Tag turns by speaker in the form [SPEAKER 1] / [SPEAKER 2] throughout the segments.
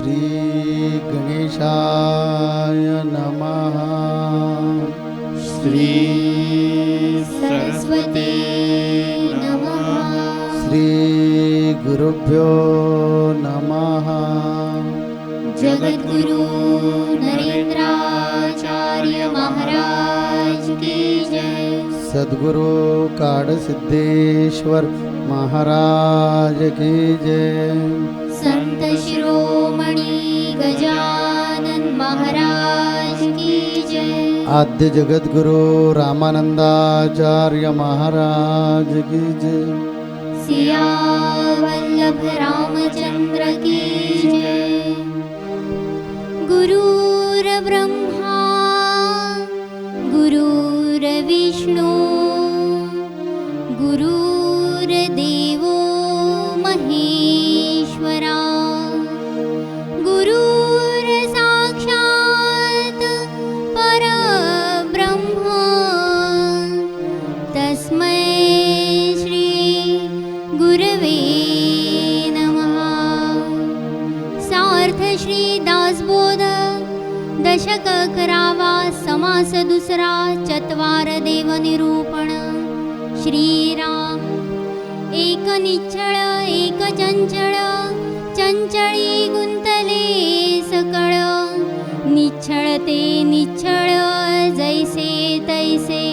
[SPEAKER 1] श्री गणेशाय नमः।
[SPEAKER 2] श्री सरस्वती नमः।
[SPEAKER 1] श्री गुरुभ्यो नमः।
[SPEAKER 2] जगद्गुरु नरेंद्राचार्य महाराज की जय।
[SPEAKER 1] सद्गुरु काडसिद्धेश्वर महाराज की जय।
[SPEAKER 2] संत शिरोमणि गजानन महाराज की जय।
[SPEAKER 1] आद्य जगद्गुरु रामानंदाचार्य महाराज की जय।
[SPEAKER 2] सिया वल्लभ रामचंद्र की जय। गुरुर्ब्रह्मा गुरुर्विष्णु गुरुर्देवो महेश्वरा गुरुर्साक्षात् परब्रह्म तस्मै श्री गुरवे नमः। सार्थ श्री दासबोध दशक करावा समास दुसरा चत्वार देव निरूपण। श्रीराम एक निच्छळ एक चंचळ चंचळी गुंतले सकळ। निच्छळ ते निच्छळ जैसे तैसे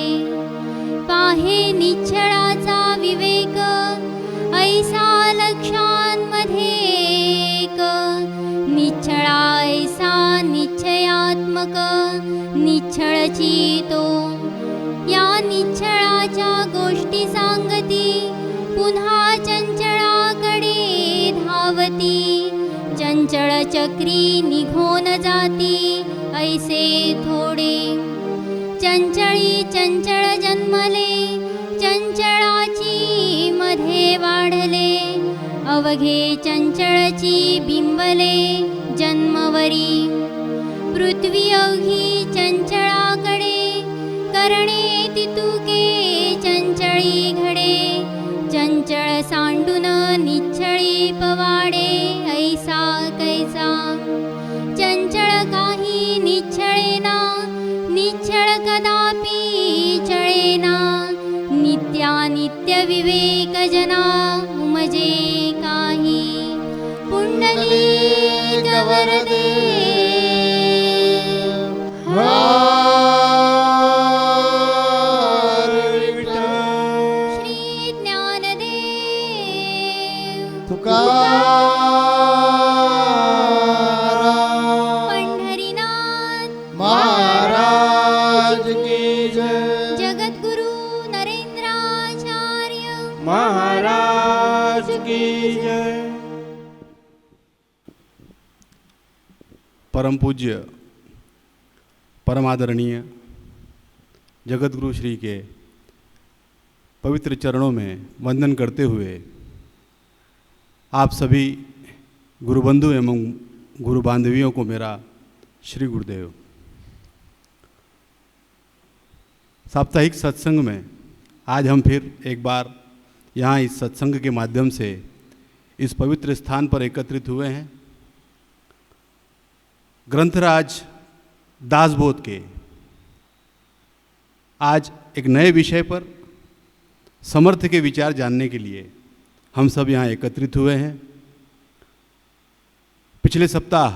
[SPEAKER 2] पाहे निच्छळाचा विवेक ऐसा लक्षांमध्ये एक। निच्छळा ऐसा निश्चयात्मक निच्छळची तो। या निच्छळाच्या गोष्टी सांगती पुन्हा चंचळाकडे धावती। चंचळ चक्री निघून जाती ऐसे थोडे। चंचळी चंचळ जन्मले चंचळाची मध्ये वाढले। अवघे चंचळची बिंबले जन्मवरी। पृथ्वी अवघी चंचळाकडे करणे तितुके चंचळी घडे। चंचळ सांडून निच्छळी पवाडे ऐसा कैसा। चंचळ काही निच्छळेना निच्छळ कदापि चळेना। नित्यानित्य विवेक जना उमजे काही। पुंडलिक वरदे श्री ज्ञानदेव
[SPEAKER 1] तुकाराम
[SPEAKER 2] पंढरीनाथ
[SPEAKER 1] महाराज की जय।
[SPEAKER 2] जगद्गुरु नरेंद्राचार्य
[SPEAKER 3] महाराज की जय।
[SPEAKER 4] परम पूज्य परम आदरणीय जगद्गुरु श्री के पवित्र चरणों में वंदन करते हुए आप सभी गुरुबंधु एवं गुरु बांधवियों को मेरा श्री गुरुदेव। साप्ताहिक सत्संग में आज हम फिर एक बार यहाँ इस सत्संग के माध्यम से इस पवित्र स्थान पर एकत्रित हुए हैं। ग्रंथराज दासबोध के आज एक नए विषय पर समर्थ के विचार जानने के लिए हम सब यहाँ एकत्रित हुए हैं। पिछले सप्ताह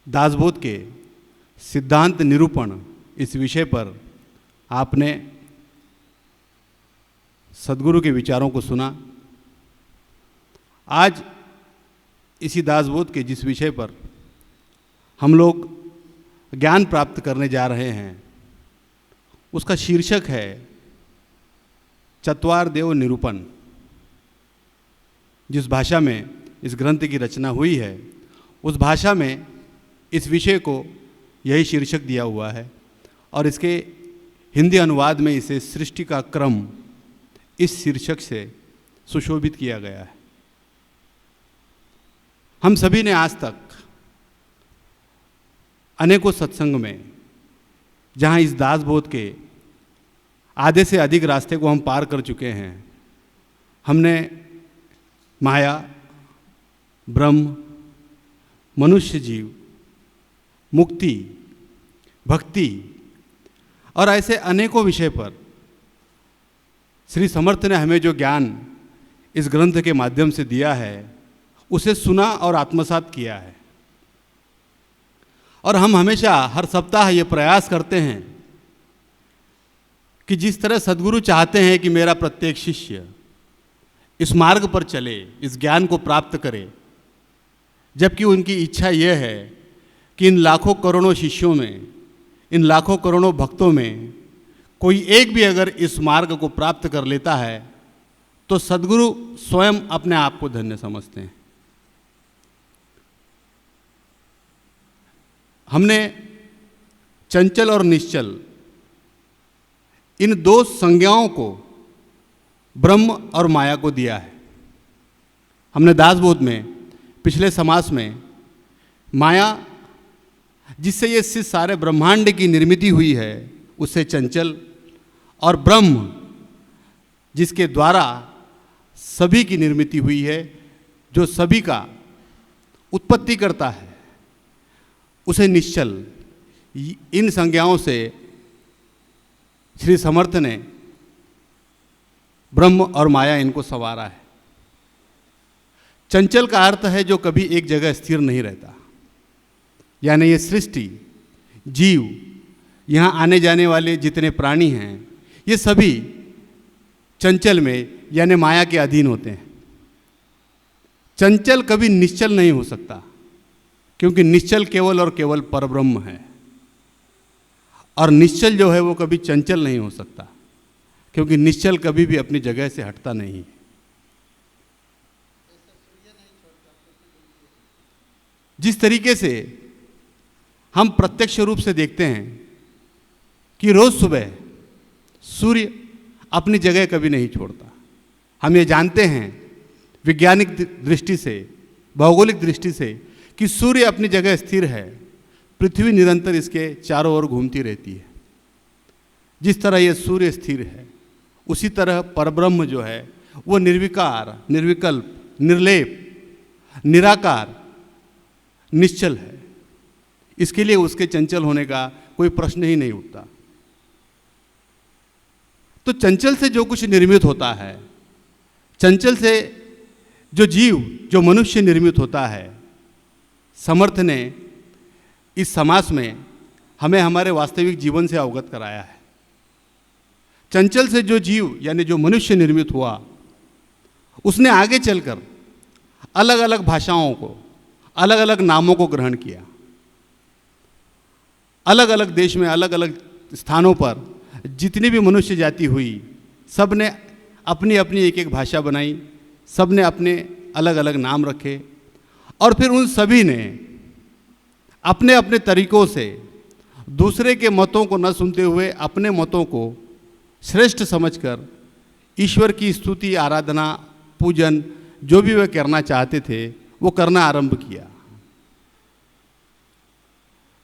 [SPEAKER 4] दासबोध के सिद्धांत निरूपण इस विषय पर आपने सद्गुरु के विचारों को सुना। आज इसी दासबोध के जिस विषय पर हम लोग ज्ञान प्राप्त करने जा रहे हैं उसका शीर्षक है चत्वार देव निरूपण। जिस भाषा में इस ग्रंथ की रचना हुई है उस भाषा में इस विषय को यही शीर्षक दिया हुआ है और इसके हिंदी अनुवाद में इसे सृष्टि का क्रम इस शीर्षक से सुशोभित किया गया है। हम सभी ने आज तक अनेकों सत्संग में जहाँ इस दासबोध के आधे से अधिक रास्ते को हम पार कर चुके हैं, हमने माया, ब्रह्म, मनुष्य जीव, मुक्ति, भक्ति और ऐसे अनेकों विषय पर श्री समर्थ ने हमें जो ज्ञान इस ग्रंथ के माध्यम से दिया है उसे सुना और आत्मसात किया है। और हम हमेशा हर सप्ताह ये प्रयास करते हैं कि जिस तरह सद्गुरु चाहते हैं कि मेरा प्रत्येक शिष्य इस मार्ग पर चले, इस ज्ञान को प्राप्त करे, जबकि उनकी इच्छा यह है कि इन लाखों करोड़ों शिष्यों में, इन लाखों करोड़ों भक्तों में कोई एक भी अगर इस मार्ग को प्राप्त कर लेता है तो सद्गुरु स्वयं अपने आप को धन्य समझते हैं। हमने चंचल और निश्चल इन दो संज्ञाओं को ब्रह्म और माया को दिया है। हमने दासबोध में पिछले समास में माया जिससे ये सारे ब्रह्मांड की निर्मिति हुई है उससे चंचल, और ब्रह्म जिसके द्वारा सभी की निर्मिति हुई है, जो सभी का उत्पत्ति करता है, उसे निश्चल। इन संज्ञाओं से श्री समर्थ ने ब्रह्म और माया इनको संवारा है। चंचल का अर्थ है जो कभी एक जगह स्थिर नहीं रहता, यानी ये सृष्टि, जीव, यहाँ आने जाने वाले जितने प्राणी हैं ये सभी चंचल में यानी माया के अधीन होते हैं। चंचल कभी निश्चल नहीं हो सकता, क्योंकि निश्चल केवल और केवल परब्रह्म है, और निश्चल जो है वो कभी चंचल नहीं हो सकता, क्योंकि निश्चल कभी भी अपनी जगह से हटता नहीं है। जिस तरीके से हम प्रत्यक्ष रूप से देखते हैं कि रोज सुबह सूर्य अपनी जगह कभी नहीं छोड़ता, हम ये जानते हैं वैज्ञानिक दृष्टि से, भौगोलिक दृष्टि से कि सूर्य अपनी जगह स्थिर है, पृथ्वी निरंतर इसके चारों ओर घूमती रहती है। जिस तरह ये सूर्य स्थिर है, उसी तरह परब्रह्म जो है वो निर्विकार, निर्विकल्प, निर्लेप, निराकार, निश्चल है। इसके लिए उसके चंचल होने का कोई प्रश्न ही नहीं उठता। तो चंचल से जो कुछ निर्मित होता है, चंचल से जो जीव, जो मनुष्य निर्मित होता है, समर्थ ने इस समास में हमें हमारे वास्तविक जीवन से अवगत कराया है। चंचल से जो जीव यानी जो मनुष्य निर्मित हुआ, उसने आगे चलकर अलग अलग भाषाओं को, अलग अलग नामों को ग्रहण किया। अलग अलग देश में, अलग अलग स्थानों पर जितनी भी मनुष्य जाति हुई, सब ने अपनी अपनी एक एक भाषा बनाई, सब ने अपने अलग अलग नाम रखे, और फिर उन सभी ने अपने अपने तरीकों से दूसरे के मतों को न सुनते हुए अपने मतों को श्रेष्ठ समझकर ईश्वर की स्तुति, आराधना, पूजन जो भी वे करना चाहते थे वो करना आरंभ किया।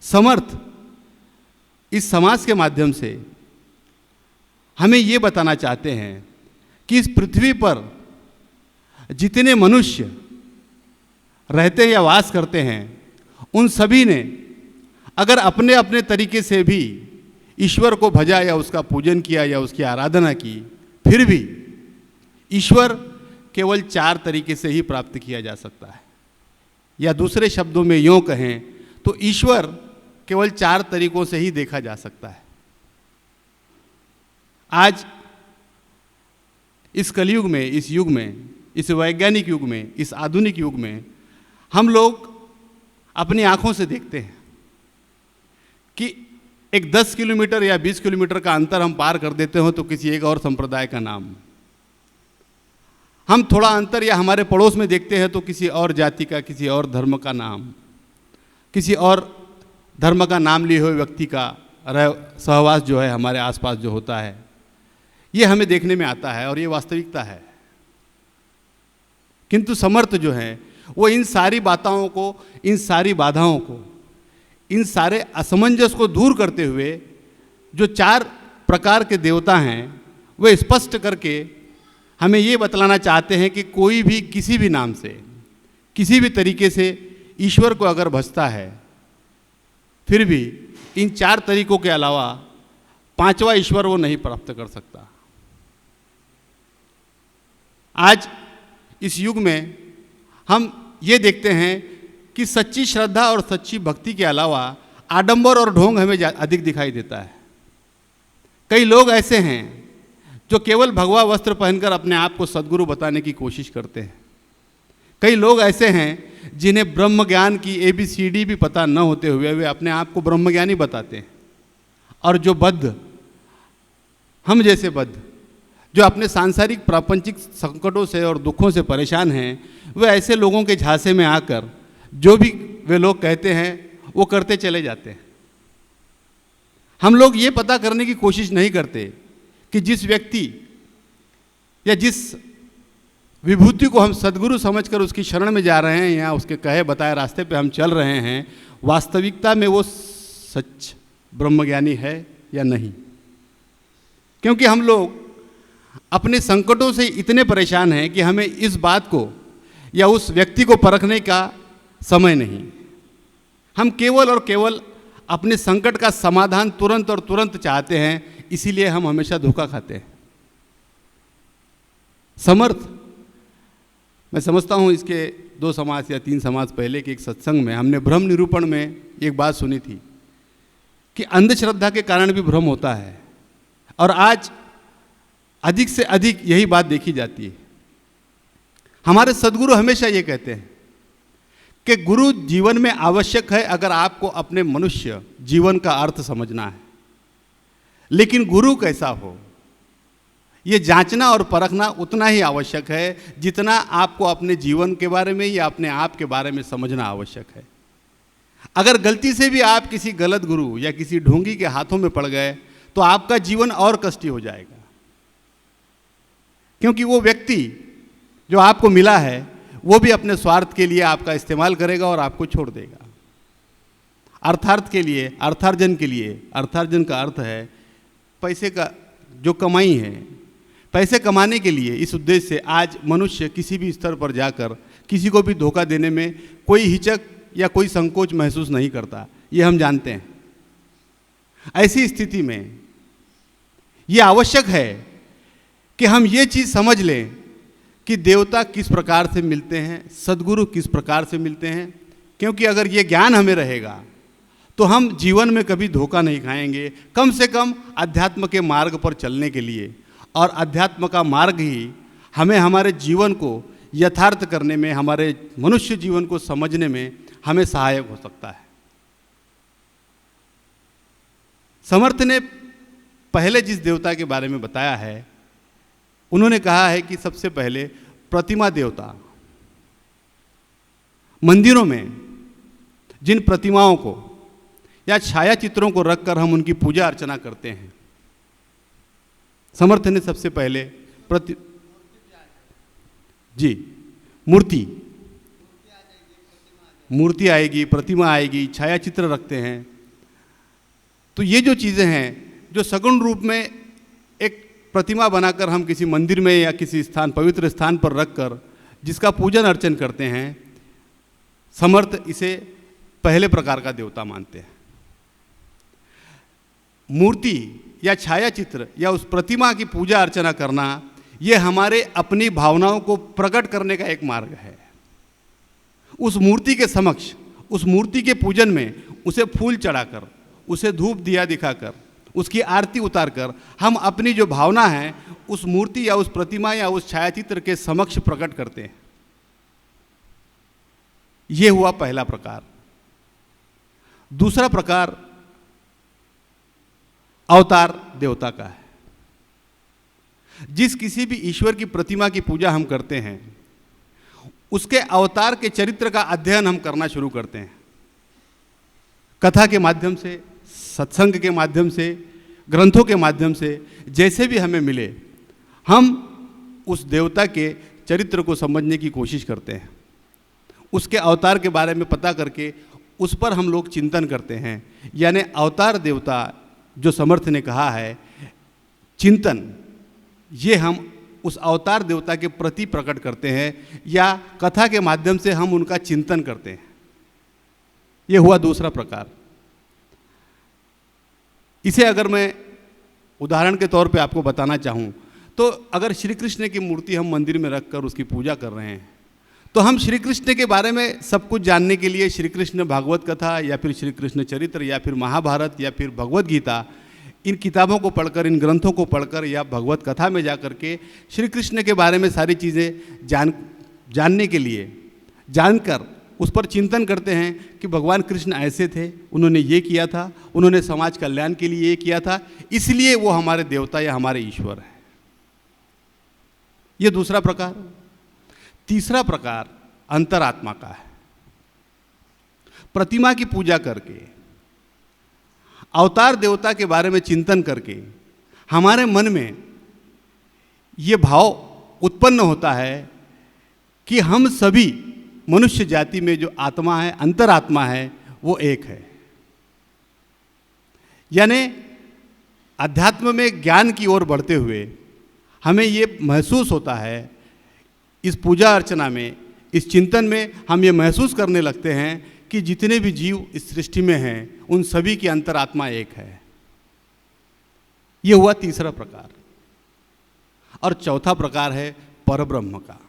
[SPEAKER 4] समर्थ इस समाज के माध्यम से हमें ये बताना चाहते हैं कि इस पृथ्वी पर जितने मनुष्य रहते या वास करते हैं, उन सभी ने अगर अपने अपने तरीके से भी ईश्वर को भजा या उसका पूजन किया या उसकी आराधना की, फिर भी ईश्वर केवल 4 तरीके से ही प्राप्त किया जा सकता है। या दूसरे शब्दों में यूँ कहें तो ईश्वर केवल 4 तरीकों से ही देखा जा सकता है। आज इस कलयुग में, इस युग में, इस वैज्ञानिक युग में, इस आधुनिक युग में हम लोग अपनी आंखों से देखते हैं कि एक 10 किलोमीटर या 20 किलोमीटर का अंतर हम पार कर देते हो तो किसी एक और संप्रदाय का नाम, हम थोड़ा अंतर या हमारे पड़ोस में देखते हैं तो किसी और जाति का, किसी और धर्म का नाम, किसी और धर्म का नाम लिए हुए व्यक्ति का सहवास जो है हमारे आसपास जो होता है, ये हमें देखने में आता है और ये वास्तविकता है। किंतु समर्थ जो है वो इन सारी बाताओं को, इन सारी बाधाओं को, इन सारे असमंजस को दूर करते हुए जो 4 प्रकार के देवता हैं वे स्पष्ट करके हमें ये बतलाना चाहते हैं कि कोई भी किसी भी नाम से, किसी भी तरीके से ईश्वर को अगर भजता है, फिर भी इन 4 तरीकों के अलावा 5वां ईश्वर वो नहीं प्राप्त कर सकता। आज इस युग में हम ये देखते हैं कि सच्ची श्रद्धा और सच्ची भक्ति के अलावा आडंबर और ढोंग हमें अधिक दिखाई देता है। कई लोग ऐसे हैं जो केवल भगवा वस्त्र पहनकर अपने आप को सद्गुरु बताने की कोशिश करते हैं। कई लोग ऐसे हैं जिन्हें ब्रह्म ज्ञान की ABCD भी पता न होते हुए वे अपने आप को ब्रह्मज्ञानी बताते हैं। और जो बद्ध, हम जैसे बद्ध, जो अपने सांसारिक प्रापंचिक संकटों से और दुखों से परेशान हैं, वे ऐसे लोगों के झांसे में आकर जो भी वे लोग कहते हैं वो करते चले जाते हैं। हम लोग ये पता करने की कोशिश नहीं करते कि जिस व्यक्ति या जिस विभूति को हम सद्गुरु समझकर उसकी शरण में जा रहे हैं या उसके कहे बताए रास्ते पे हम चल रहे हैं, वास्तविकता में वो सच ब्रह्मज्ञानी है या नहीं। क्योंकि हम लोग अपने संकटों से इतने परेशान हैं कि हमें इस बात को या उस व्यक्ति को परखने का समय नहीं। हम केवल और केवल अपने संकट का समाधान तुरंत और तुरंत चाहते हैं, इसीलिए हम हमेशा धोखा खाते हैं। समर्थ, मैं समझता हूँ इसके 2 समाज या 3 समाज पहले के एक सत्संग में हमने भ्रम निरूपण में एक बात सुनी थी कि अंधश्रद्धा के कारण भी भ्रम होता है, और आज अधिक से अधिक यही बात देखी जाती है। हमारे सद्गुरु हमेशा ये कहते हैं कि गुरु जीवन में आवश्यक है अगर आपको अपने मनुष्य जीवन का अर्थ समझना है, लेकिन गुरु कैसा हो ये जांचना और परखना उतना ही आवश्यक है जितना आपको अपने जीवन के बारे में या अपने आप के बारे में समझना आवश्यक है। अगर गलती से भी आप किसी गलत गुरु या किसी ढोंगी के हाथों में पड़ गए तो आपका जीवन और कष्टी हो जाएगा, क्योंकि वो व्यक्ति जो आपको मिला है वो भी अपने स्वार्थ के लिए आपका इस्तेमाल करेगा और आपको छोड़ देगा। अर्थार्थ के लिए, अर्थार्जन के लिए, अर्थार्जन का अर्थ है पैसे का जो कमाई है, पैसे कमाने के लिए इस उद्देश्य से आज मनुष्य किसी भी स्तर पर जाकर किसी को भी धोखा देने में कोई हिचक या कोई संकोच महसूस नहीं करता, ये हम जानते हैं। ऐसी स्थिति में ये आवश्यक है कि हम ये चीज़ समझ लें कि देवता किस प्रकार से मिलते हैं, सद्गुरु किस प्रकार से मिलते हैं, क्योंकि अगर ये ज्ञान हमें रहेगा तो हम जीवन में कभी धोखा नहीं खाएंगे, कम से कम अध्यात्म के मार्ग पर चलने के लिए। और अध्यात्म का मार्ग ही हमें हमारे जीवन को यथार्थ करने में, हमारे मनुष्य जीवन को समझने में हमें सहायक हो सकता है। समर्थ ने पहले जिस देवता के बारे में बताया है, उन्होंने कहा है कि सबसे पहले प्रतिमा देवता, मंदिरों में जिन प्रतिमाओं को या छाया चित्रों को रखकर हम उनकी पूजा अर्चना करते हैं, समर्थ ने सबसे पहले मूर्ति आएगी, प्रतिमा आएगी, छाया चित्र रखते हैं। तो ये जो चीज़ें हैं जो सगुण रूप में एक प्रतिमा बनाकर हम किसी मंदिर में या किसी स्थान, पवित्र स्थान पर रखकर जिसका पूजन अर्चन करते हैं, समर्थ इसे पहले प्रकार का देवता मानते हैं। मूर्ति या छाया चित्र या उस प्रतिमा की पूजा अर्चना करना ये हमारे अपनी भावनाओं को प्रकट करने का एक मार्ग है। उस मूर्ति के समक्ष, उस मूर्ति के पूजन में उसे फूल चढ़ाकर, उसे धूप दिया दिखाकर, उसकी आरती उतारकर हम अपनी जो भावना है उस मूर्ति या उस प्रतिमा या उस छायाचित्र के समक्ष प्रकट करते हैं। यह हुआ पहला प्रकार। दूसरा प्रकार अवतार देवता का है। जिस किसी भी ईश्वर की प्रतिमा की पूजा हम करते हैं, उसके अवतार के चरित्र का अध्ययन हम करना शुरू करते हैं। कथा के माध्यम से, सत्संग के माध्यम से, ग्रंथों के माध्यम से, जैसे भी हमें मिले, हम उस देवता के चरित्र को समझने की कोशिश करते हैं। उसके अवतार के बारे में पता करके उस पर हम लोग चिंतन करते हैं। यानी अवतार देवता जो समर्थ ने कहा है, चिंतन, ये हम उस अवतार देवता के प्रति प्रकट करते हैं या कथा के माध्यम से हम उनका चिंतन करते हैं। ये हुआ दूसरा प्रकार। इसे अगर मैं उदाहरण के तौर पे आपको बताना चाहूँ तो अगर श्री कृष्ण की मूर्ति हम मंदिर में रखकर उसकी पूजा कर रहे हैं तो हम श्री कृष्ण के बारे में सब कुछ जानने के लिए श्री कृष्ण भागवत कथा या फिर श्री कृष्ण चरित्र या फिर महाभारत या फिर भगवत गीता, इन किताबों को पढ़कर, इन ग्रंथों को पढ़कर या भगवत कथा में जाकर के श्री कृष्ण के बारे में सारी चीज़ें जानने के लिए, जानकर उस पर चिंतन करते हैं कि भगवान कृष्ण ऐसे थे, उन्होंने ये किया था, उन्होंने समाज कल्याण के लिए ये किया था, इसलिए वो हमारे देवता या हमारे ईश्वर हैं। ये दूसरा प्रकार। तीसरा प्रकार अंतरात्मा का है। प्रतिमा की पूजा करके, अवतार देवता के बारे में चिंतन करके हमारे मन में ये भाव उत्पन्न होता है कि हम सभी मनुष्य जाति में जो आत्मा है, अंतरात्मा है, वो एक है। यानी अध्यात्म में ज्ञान की ओर बढ़ते हुए हमें ये महसूस होता है, इस पूजा अर्चना में, इस चिंतन में हम ये महसूस करने लगते हैं कि जितने भी जीव इस सृष्टि में हैं उन सभी की अंतरात्मा एक है। ये हुआ तीसरा प्रकार। और चौथा प्रकार है परब्रह्म का,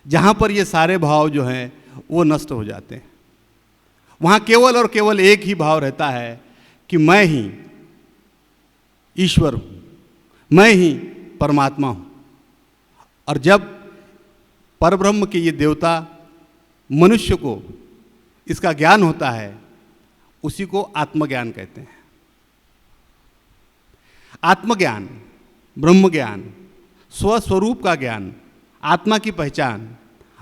[SPEAKER 4] जहाँ पर ये सारे भाव जो हैं वो नष्ट हो जाते हैं। वहाँ केवल और केवल एक ही भाव रहता है कि मैं ही ईश्वर हूँ, मैं ही परमात्मा हूँ। और जब परब्रह्म के ये देवता मनुष्य को इसका ज्ञान होता है, उसी को आत्मज्ञान कहते हैं। आत्मज्ञान, ब्रह्म ज्ञान, स्वस्वरूप का ज्ञान, आत्मा की पहचान,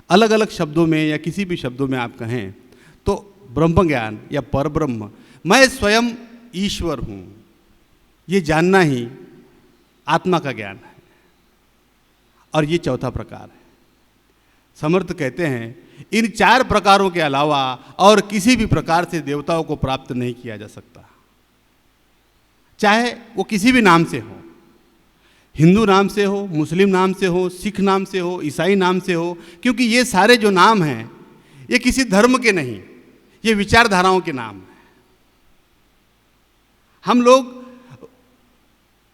[SPEAKER 4] अलग अलग शब्दों में या किसी भी शब्दों में आप कहें तो ब्रह्म ज्ञान या परब्रह्म, मैं स्वयं ईश्वर हूँ, ये जानना ही आत्मा का ज्ञान है। और ये चौथा प्रकार है। समर्थ कहते हैं इन चार प्रकारों के अलावा और किसी भी प्रकार से देवताओं को प्राप्त नहीं किया जा सकता, चाहे वो किसी भी नाम से हो, हिंदू नाम से हो, मुस्लिम नाम से हो, सिख नाम से हो, ईसाई नाम से हो, क्योंकि ये सारे जो नाम हैं ये किसी धर्म के नहीं, ये विचारधाराओं के नाम हैं। हम लोग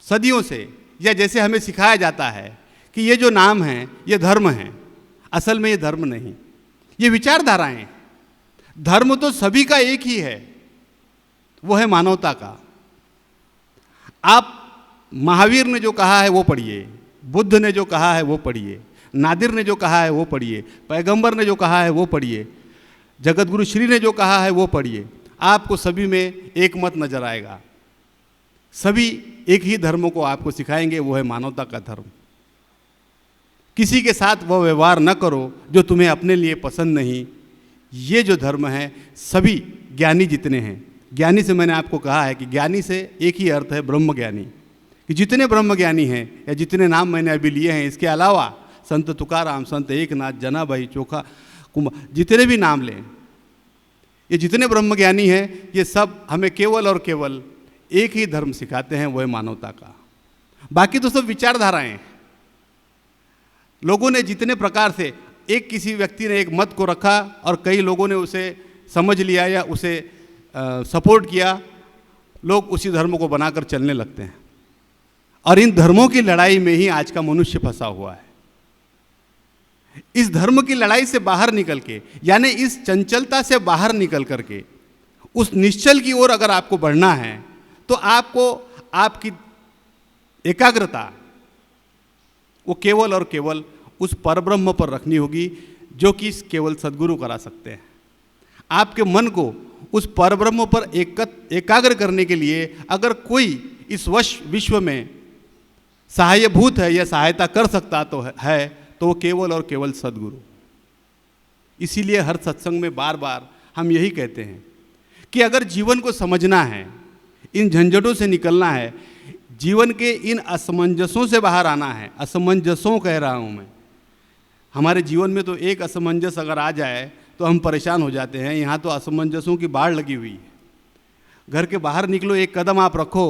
[SPEAKER 4] सदियों से, या जैसे हमें सिखाया जाता है कि ये जो नाम हैं ये धर्म हैं, असल में ये धर्म नहीं, ये विचारधाराएं। धर्म तो सभी का एक ही है, वो है मानवता का। आप महावीर ने जो कहा है वो पढ़िए, बुद्ध ने जो कहा है वो पढ़िए, नादिर ने जो कहा है वो पढ़िए, पैगंबर ने जो कहा है वो पढ़िए, जगतगुरु श्री ने जो कहा है वो पढ़िए, आपको सभी में एक मत नजर आएगा। सभी एक ही धर्म को आपको सिखाएंगे, वो है मानवता का धर्म। किसी के साथ वह व्यवहार न करो जो तुम्हें अपने लिए पसंद नहीं। ये जो धर्म है, सभी ज्ञानी जितने हैं, ज्ञानी से मैंने आपको कहा है कि ज्ञानी से एक ही अर्थ है ब्रह्म ज्ञानी, कि जितने ब्रह्म ज्ञानी हैं या जितने नाम मैंने अभी लिए हैं, इसके अलावा संत तुकाराम, संत एकनाथ, जनाभाई, चोखा कुमार, जितने भी नाम लें, ये जितने ब्रह्म ज्ञानी हैं, ये सब हमें केवल और केवल एक ही धर्म सिखाते हैं, वो है मानवता का। बाकी तो सब विचारधाराएं हैं। लोगों ने जितने प्रकार से, एक किसी व्यक्ति ने एक मत को रखा और कई लोगों ने उसे समझ लिया या उसे सपोर्ट किया, लोग उसी धर्म को बनाकर चलने लगते हैं। और इन धर्मों की लड़ाई में ही आज का मनुष्य फंसा हुआ है। इस धर्म की लड़ाई से बाहर निकल के, यानी इस चंचलता से बाहर निकल करके उस निश्चल की ओर अगर आपको बढ़ना है तो आपको आपकी एकाग्रता वो केवल और केवल उस परब्रह्म पर रखनी होगी, जो कि केवल सद्गुरु करा सकते हैं। आपके मन को उस परब्रह्म पर एकाग्र करने के लिए अगर कोई इस विश्व में सहायभूत है या सहायता कर सकता तो है तो वो केवल और केवल सद्गुरु। इसीलिए हर सत्संग में बार बार हम यही कहते हैं कि अगर जीवन को समझना है, इन झंझटों से निकलना है, जीवन के इन असमंजसों से बाहर आना है, असमंजसों कह रहा हूँ मैं। हमारे जीवन में तो एक असमंजस अगर आ जाए तो हम परेशान हो जाते हैं। यहाँ तो असमंजसों की बाढ़ लगी हुई है। घर के बाहर निकलो, एक कदम आप रखो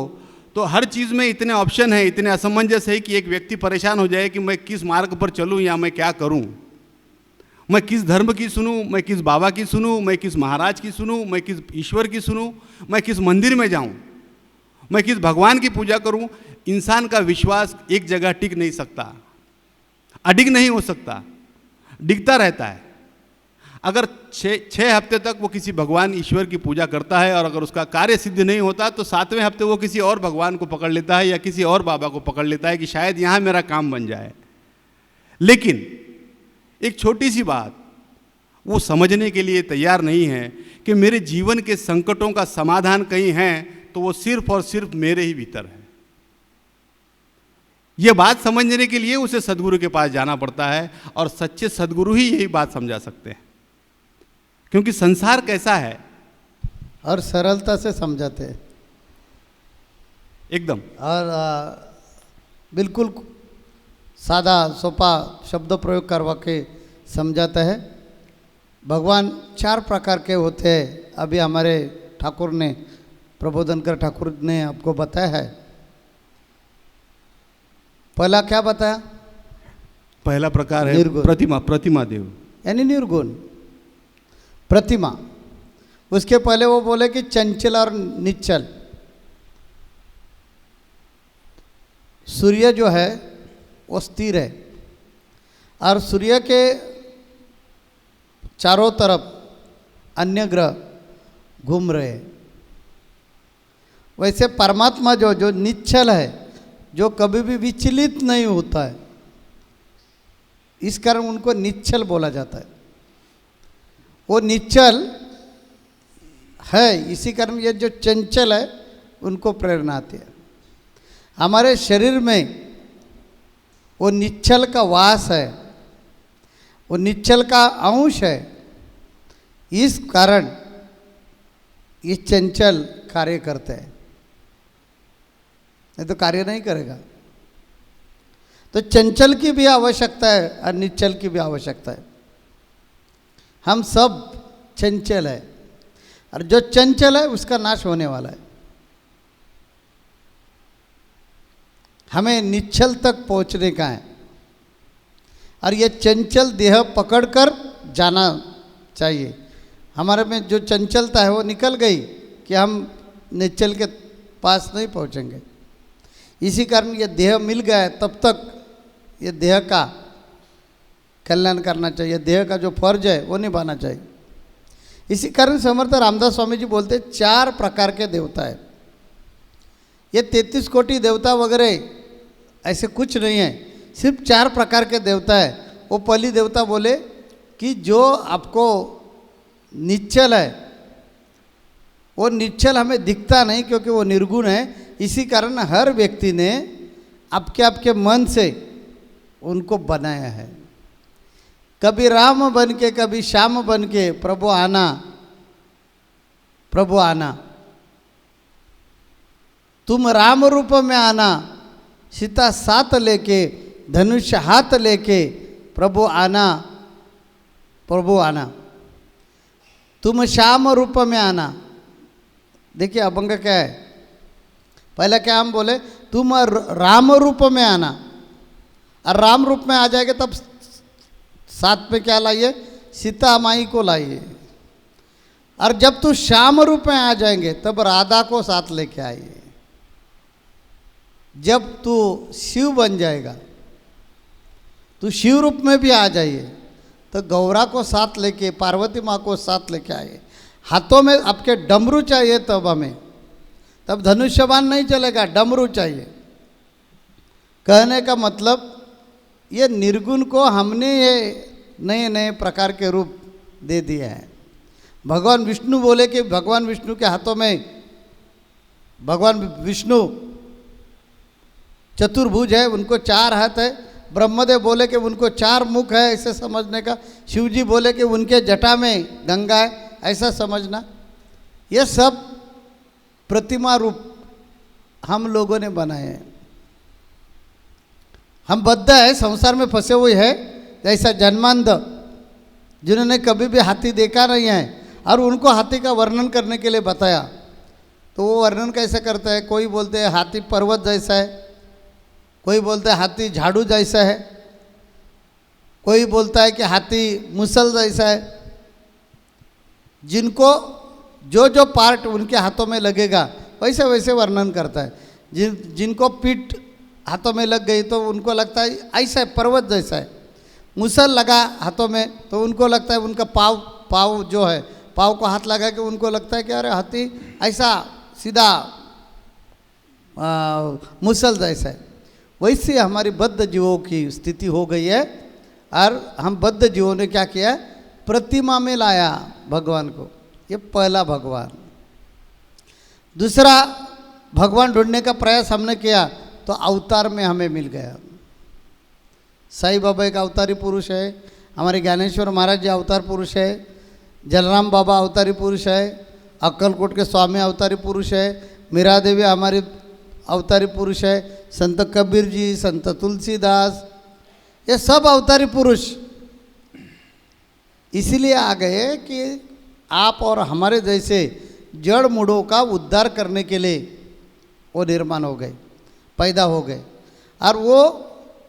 [SPEAKER 4] तो हर चीज़ में इतने ऑप्शन हैं, इतने असमंजस है कि एक व्यक्ति परेशान हो जाए कि मैं किस मार्ग पर चलूं या मैं क्या करूं, मैं किस धर्म की सुनूं, मैं किस बाबा की सुनूं, मैं किस महाराज की सुनूं, मैं किस ईश्वर की सुनूं, मैं किस मंदिर में जाऊं, मैं किस भगवान की पूजा करूं। इंसान का विश्वास एक जगह टिक नहीं सकता, अडिग नहीं हो सकता, डिगता रहता है। अगर छः हफ्ते तक वो किसी भगवान ईश्वर की पूजा करता है और अगर उसका कार्य सिद्ध नहीं होता तो 7वें हफ्ते वो किसी और भगवान को पकड़ लेता है या किसी और बाबा को पकड़ लेता है कि शायद यहाँ मेरा काम बन जाए। लेकिन एक छोटी सी बात वो समझने के लिए तैयार नहीं है कि मेरे जीवन के संकटों का समाधान कहीं है तो वो सिर्फ और सिर्फ मेरे ही भीतर है। यह बात समझने के लिए उसे सदगुरु के पास जाना पड़ता है और सच्चे सदगुरु ही यही बात समझा सकते हैं। क्योंकि संसार कैसा है
[SPEAKER 1] और सरलता से समझाते हैं
[SPEAKER 4] एकदम,
[SPEAKER 1] और बिल्कुल सादा सोपा शब्द प्रयोग करवा के समझाता है। भगवान 4 प्रकार के होते हैं। अभी हमारे ठाकुर ने, प्रबोधनकर ठाकुर ने आपको बताया है। पहला क्या बताया?
[SPEAKER 4] पहला प्रकार है
[SPEAKER 1] निर्गुण।
[SPEAKER 4] प्रतिमा देव,
[SPEAKER 1] यानी निर्गुण प्रतिमा। उसके पहले वो बोले कि चंचल और निश्चल। सूर्य जो है वो स्थिर है और सूर्य के चारों तरफ अन्य ग्रह घूम रहे हैं। वैसे परमात्मा जो निश्चल है, जो कभी भी विचलित नहीं होता है, इस कारण उनको निश्चल बोला जाता है। वो निश्चल है, इसी कारण ये जो चंचल है उनको प्रेरणा आती है। हमारे शरीर में वो निश्चल का वास है, वो निश्चल का अंश है। इस कारण ये चंचल कार्य करते हैं, नहीं तो कार्य नहीं करेगा। तो चंचल की भी आवश्यकता है और निश्चल की भी आवश्यकता है। हम सब चंचल है और जो चंचल है उसका नाश होने वाला है। हमें निश्चल तक पहुंचने का है और ये चंचल देह पकड़कर जाना चाहिए। हमारे में जो चंचलता है वो निकल गई कि हम निश्चल के पास नहीं पहुंचेंगे। इसी कारण ये देह मिल गया है, तब तक ये देह का कल्याण करना चाहिए, देह का जो फर्ज है वो निभाना चाहिए। इसी कारण समर्थ रामदास स्वामी जी बोलते 4 प्रकार के देवता है। ये 33 कोटि देवता वगैरह ऐसे कुछ नहीं है, सिर्फ 4 प्रकार के देवता है। वो पहली देवता बोले कि जो आपको निश्चल है, वो निश्चल हमें दिखता नहीं क्योंकि वो निर्गुण है। इसी कारण हर व्यक्ति ने आपके मन से उनको बनाया है। कभी राम बन के, कभी श्याम बन के प्रभु आना, प्रभु आना। तुम राम रूप में आना, सीता साथ लेके, धनुष हाथ लेके, प्रभु आना, प्रभु आना। तुम श्याम रूप में आना। देखिए अभंग क्या है, पहले क्या हम बोले, तुम राम रूप में आना, और राम रूप में आ जाएगा तब साथ में क्या लाइए, सीता माई को लाइए। और जब तू श्याम रूप में आ जाएंगे तब राधा को साथ लेके आइए। जब तू शिव बन जाएगा, तू शिव रूप में भी आ जाइए, तो गौरा को साथ लेके, पार्वती माँ को साथ लेके आइए। हाथों में आपके डमरू चाहिए तब हमें, तब धनुष्यबाण नहीं चलेगा, डमरू चाहिए। कहने का मतलब ये निर्गुण को हमने ये नए नए प्रकार के रूप दे दिए हैं। भगवान विष्णु बोले कि भगवान विष्णु के हाथों में, भगवान विष्णु चतुर्भुज है, उनको 4 हाथ है। ब्रह्मदेव बोले कि उनको 4 मुख है, ऐसे समझने का। शिवजी बोले कि उनके जटा में गंगा है, ऐसा समझना। ये सब प्रतिमा रूप हम लोगों ने बनाए हैं। हम बद्ध है, संसार में फंसे हुए हैं। जैसा जन्मांध, जिन्होंने कभी भी हाथी देखा नहीं है और उनको हाथी का वर्णन करने के लिए बताया, तो वो वर्णन कैसे करता है? कोई बोलते हैं हाथी पर्वत जैसा है, कोई बोलता है हाथी झाड़ू जैसा है, कोई बोलता है कि हाथी मुसल जैसा है। जिनको जो जो पार्ट उनके हाथों में लगेगा वैसे वैसे वर्णन करता है। जिनको पीठ हाथों में लग गई तो उनको लगता है ऐसा है, पर्वत जैसा है। मुसल लगा हाथों में तो उनको लगता है उनका पाँव जो है, पाँव को हाथ लगा के उनको लगता है कि अरे हाथी ऐसा सीधा मुसल जैसा है। वैसे हमारी बद्ध जीवों की स्थिति हो गई है। और हम बद्ध जीवों ने क्या किया? प्रतिमा में लाया भगवान को। ये पहला भगवान। दूसरा भगवान ढूंढने का प्रयास हमने किया तो अवतार में हमें मिल गया। साईं बाबा एक अवतारी पुरुष है, हमारे ज्ञानेश्वर महाराज जी अवतार पुरुष है, जलराम बाबा अवतारी पुरुष है, अक्कलकोट के स्वामी अवतारी पुरुष है, मीरा देवी हमारी अवतारी पुरुष है, संत कबीर जी, संत तुलसीदास, ये सब अवतारी पुरुष इसीलिए आ गए कि आप और हमारे जैसे जड़ मूढ़ों का उद्धार करने के लिए वो निर्माण हो गए, पैदा हो गए। और वो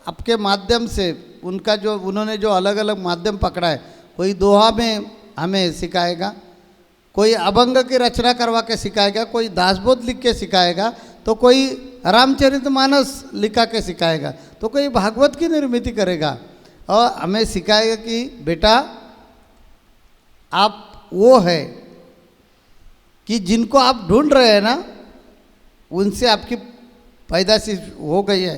[SPEAKER 1] आपके माध्यम से उनका जो उन्होंने जो अलग अलग माध्यम पकड़ा है, कोई दोहा में हमें सिखाएगा, कोई अभंग की रचना करवा के सिखाएगा, कोई दासबोध लिख के सिखाएगा, तो कोई रामचरितमानस लिखा के सिखाएगा, तो कोई भागवत की निर्मित करेगा और हमें सिखाएगा कि बेटा आप वो है कि जिनको आप ढूंढ रहे हैं ना, उनसे आपकी पैदाइश हो गई है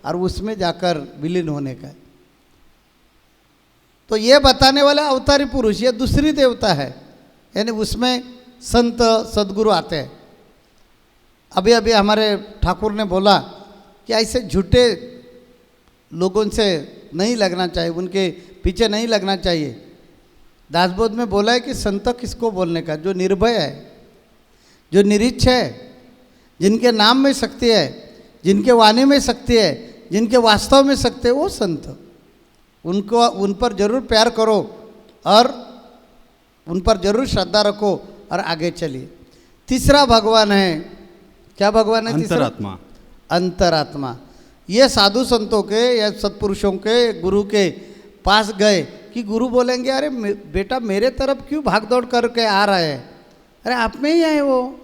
[SPEAKER 1] और उसमें जाकर विलीन होने का है। तो ये बताने वाला अवतारी पुरुष ये दूसरी देवता है, यानी उसमें संत सदगुरु आते हैं। अभी अभी हमारे ठाकुर ने बोला कि ऐसे झूठे लोगों से नहीं लगना चाहिए, उनके पीछे नहीं लगना चाहिए। दासबोध में बोला है कि संत किसको बोलने का? जो निर्भय है, जो निरीच्छ है, जिनके नाम में शक्ति है, जिनके वाणी में शक्ति है, जिनके वास्तव में शक्ति है, वो संत। उनको उन पर जरूर प्यार करो और उन पर जरूर श्रद्धा रखो और आगे चलिए। तीसरा भगवान है, क्या भगवान है?
[SPEAKER 4] अंतरात्मा।
[SPEAKER 1] अंतरात्मा। ये साधु संतों के या सत्पुरुषों के गुरु के पास गए कि गुरु बोलेंगे अरे बेटा मेरे तरफ क्यों भागदौड़ करके आ रहे हैं? अरे आप में ही है, वो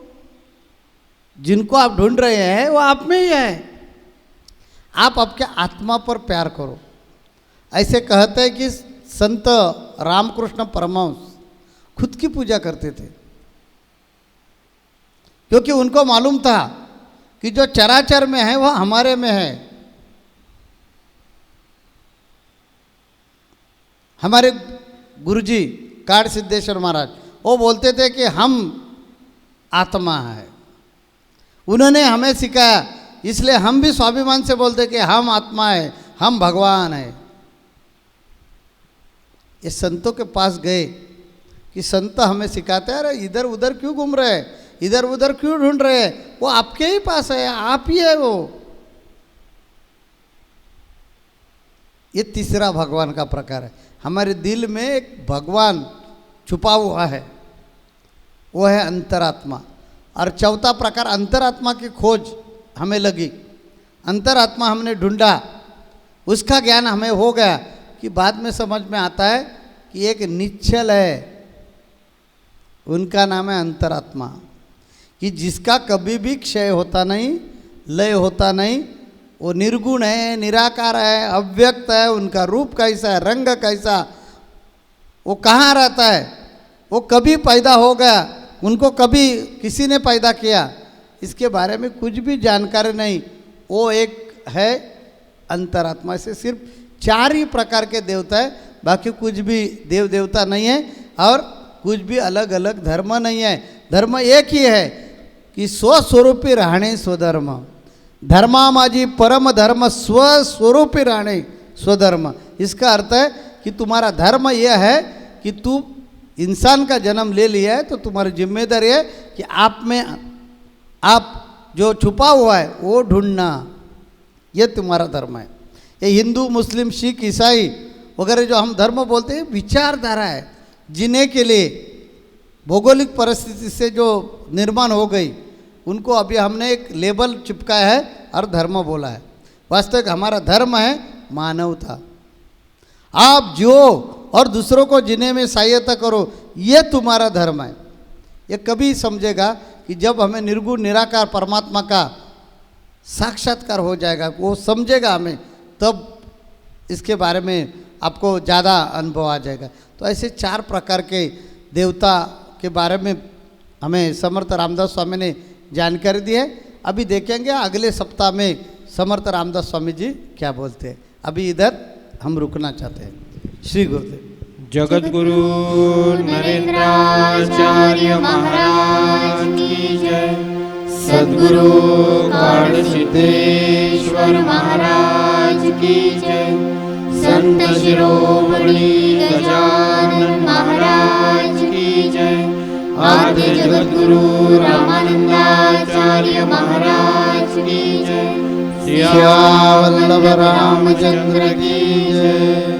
[SPEAKER 1] जिनको आप ढूंढ रहे हैं वो आप में ही है। आप आपके आत्मा पर प्यार करो। ऐसे कहते हैं कि संत रामकृष्ण परमहंस खुद की पूजा करते थे, क्योंकि उनको मालूम था कि जो चराचर में है वह हमारे में है। हमारे गुरुजी काड़ सिद्धेश्वर महाराज वो बोलते थे कि हम आत्मा है। उन्होंने हमें सिखाया, इसलिए हम भी स्वाभिमान से बोलते कि हम आत्मा है, हम भगवान है। ये संतों के पास गए कि संत हमें सिखाते हैं, अरे इधर उधर क्यों घूम रहे हैं, इधर उधर क्यों ढूंढ रहे हैं, वो आपके ही पास है, आप ही है वो। ये तीसरा भगवान का प्रकार है। हमारे दिल में एक भगवान छुपा हुआ है, वो है अंतरात्मा। और चौथा प्रकार अंतरात्मा की खोज हमें लगी, अंतरात्मा हमने ढूंढा, उसका ज्ञान हमें हो गया कि बाद में समझ में आता है कि एक निश्चल है, उनका नाम है अंतरात्मा, कि जिसका कभी भी क्षय होता नहीं, लय होता नहीं, वो निर्गुण है, निराकार है, अव्यक्त है। उनका रूप कैसा है, रंग कैसा, वो कहाँ रहता है, वो कभी पैदा हो गया, उनको कभी किसी ने पैदा किया, इसके बारे में कुछ भी जानकारी नहीं। वो एक है अंतरात्मा। से सिर्फ 4 ही प्रकार के देवता है, बाकी कुछ भी देव देवता नहीं है और कुछ भी अलग अलग धर्म नहीं है। धर्म एक ही है कि स्वस्वरूपी राहणे स्वधर्म, धर्मा माझी परम धर्म स्वस्वरूपी राहणे स्वधर्म। इसका अर्थ है कि तुम्हारा धर्म यह है कि तू इंसान का जन्म ले लिया है तो तुम्हारी जिम्मेदारी है कि आप में आप जो छुपा हुआ है वो ढूंढना, ये तुम्हारा धर्म है। ये हिंदू, मुस्लिम, सिख, ईसाई वगैरह जो हम धर्म बोलते हैं विचारधारा है, जीने के लिए भौगोलिक परिस्थिति से जो निर्माण हो गई, उनको अभी हमने एक लेबल चिपकाया है और धर्म बोला है। वास्तविक हमारा धर्म है मानवता। आप जियो और दूसरों को जीने में सहायता करो, ये तुम्हारा धर्म है। ये कभी समझेगा कि जब हमें निर्गुण निराकार परमात्मा का साक्षात्कार हो जाएगा, वो समझेगा हमें, तब इसके बारे में आपको ज़्यादा अनुभव आ जाएगा। तो ऐसे 4 प्रकार के देवता के बारे में हमें समर्थ रामदास स्वामी ने जानकारी दी है। अभी देखेंगे अगले सप्ताह में समर्थ रामदास स्वामी जी क्या बोलते हैं। अभी इधर हम रुकना चाहते हैं। श्री गुरुदेव।
[SPEAKER 3] जगत गुरु नरेंद्राचार्य महाराज की जय। सद्गुरु काल सिद्धेश्वर महाराज की जय। संत शिरोमणि गजानन महाराज की जय। आदि जगत गुरु रामानंदाचार्य महाराज की जय। सिया वल्लभ रामचंद्र की जय।